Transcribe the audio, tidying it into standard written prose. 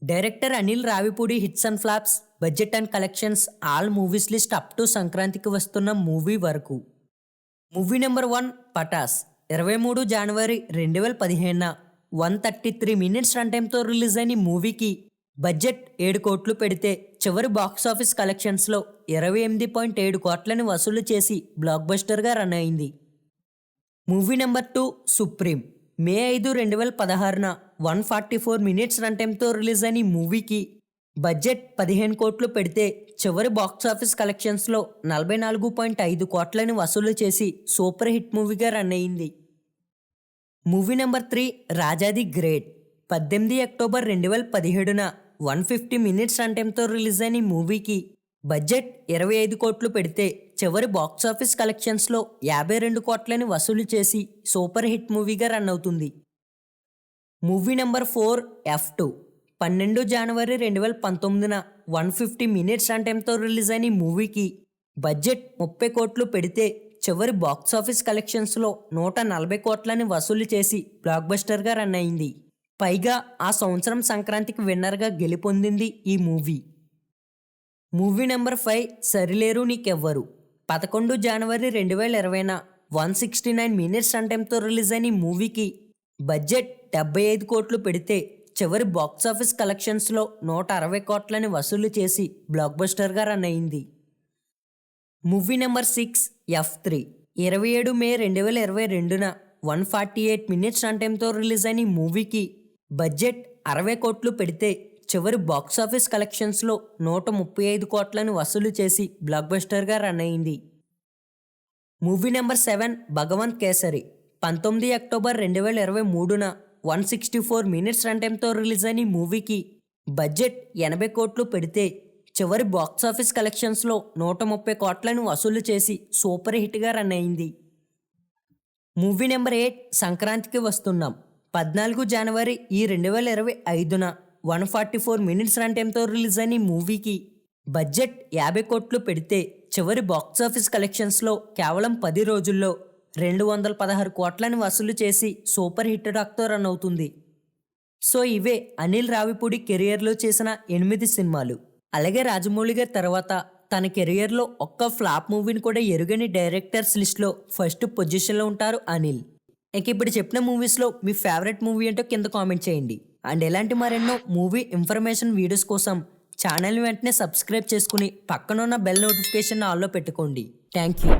Director Anil Ravipudi hits and flops, budget and collections, all movies list up to సంక్రాంతికి వస్తున్న movie వరకు. Movie number 1 Pataas 23 జనవరి 2015 133 minutes run టైంతో release అయిన మూవీకి బడ్జెట్ 7 కోట్లు పెడితే చివరి బాక్స్ ఆఫీస్ కలెక్షన్స్లో 28.7 కోట్లని వసూలు చేసి బ్లాక్ బస్టర్గా రన్ అయింది. మూవీ నెంబర్ 2 సుప్రీం మే 5, 2016 144 మినిట్స్ రన్ టైంతో రిలీజ్ అయిన మూవీకి బడ్జెట్ 15 కోట్లు పెడితే చివరి బాక్స్ ఆఫీస్ కలెక్షన్స్లో 44.5 కోట్లని వసూలు చేసి సూపర్ హిట్ మూవీగా రన్ అయింది. Movie number 3 Raja the great 18 October 2017 150 minutes run టైంతో రిలీజ్ అయిన మూవీకి బడ్జెట్ 25 కోట్లు పెడితే చివరి బాక్స్ ఆఫీస్ కలెక్షన్స్లో 52 కోట్లని వసూలు చేసి సూపర్ హిట్ మూవీగా రన్ అవుతుంది. మూవీ నెంబర్ 4 F2 12 జనవరి 2019 150 మినిట్స్ రన్ టైంతో రిలీజ్ అయిన మూవీకి బడ్జెట్ 30 కోట్లు పెడితే చివరి బాక్స్ ఆఫీస్ కలెక్షన్స్లో 140 కోట్లని వసూలు చేసి బ్లాక్ బస్టర్గా రన్ అయింది. పైగా ఆ సంవత్సరం సంక్రాంతికి విన్నర్గా గెలుపొందింది ఈ movie. Movie number 5 Sarileru Neekevvaru 11 జనవరి 2020 169 మినిట్స్ రన్ టైంతో రిలీజ్ అయిన మూవీకి బడ్జెట్ 75 కోట్లు పెడితే చివరి బాక్స్ ఆఫీస్ కలెక్షన్స్లో 160 కోట్లని వసూలు చేసి బ్లాక్ బస్టర్గా రన్ అయింది. మూవీ నెంబర్ 6 F3 27 మే 2022 148 మినిట్స్ రన్ టైంతో రిలీజ్ అయిన మూవీకి బడ్జెట్ 60 కోట్లు పెడితే చివరి బాక్స్ ఆఫీస్ కలెక్షన్స్లో 135 కోట్లను వసూలు చేసి బ్లాక్ బస్టర్గా రన్ అయింది. Movie number 7 Bhagavanth Kesari 19 October 2023 164 minutes run టైంతో రిలీజ్ అయిన మూవీకి బడ్జెట్ 80 కోట్లు పెడితే చివరి బాక్స్ ఆఫీస్ కలెక్షన్స్లో 130 కోట్లను వసూలు చేసి సూపర్ హిట్గా రన్ అయింది. మూవీ నెంబర్ 8 సంక్రాంతికి వస్తున్నాం 14 జనవరి 2025 144 మినిట్స్ రన్ టైంతో రిలీజ్ అయిన మూవీకి బడ్జెట్ 50 కోట్లు పెడితే చివరి బాక్స్ ఆఫీస్ కలెక్షన్స్లో కేవలం 10 రోజుల్లో 216 కోట్లని వసూలు చేసి సూపర్ హిట్ టాక్తో రన్ అవుతుంది. సో ఇవే అనిల్ రావిపూడి కెరియర్లో చేసిన 8 సినిమాలు. అలాగే రాజమౌళి గారి తర్వాత తన కెరియర్లో ఒక్క ఫ్లాప్ మూవీని కూడా ఎరుగని డైరెక్టర్స్ లిస్ట్లో ఫస్ట్ పొజిషన్లో ఉంటారు అనిల్. ఇక ఇప్పుడు చెప్పిన మూవీస్లో మీ ఫేవరెట్ మూవీ ఏంటో కింద కామెంట్ చేయండి. అండ్ ఎలాంటి మరెన్నో మూవీ ఇన్ఫర్మేషన్ వీడియోస్ కోసం ఛానల్ని వెంటనే సబ్స్క్రైబ్ చేసుకుని పక్కనున్న బెల్ నోటిఫికేషన్ ఆల్లో పెట్టుకోండి. Thank you.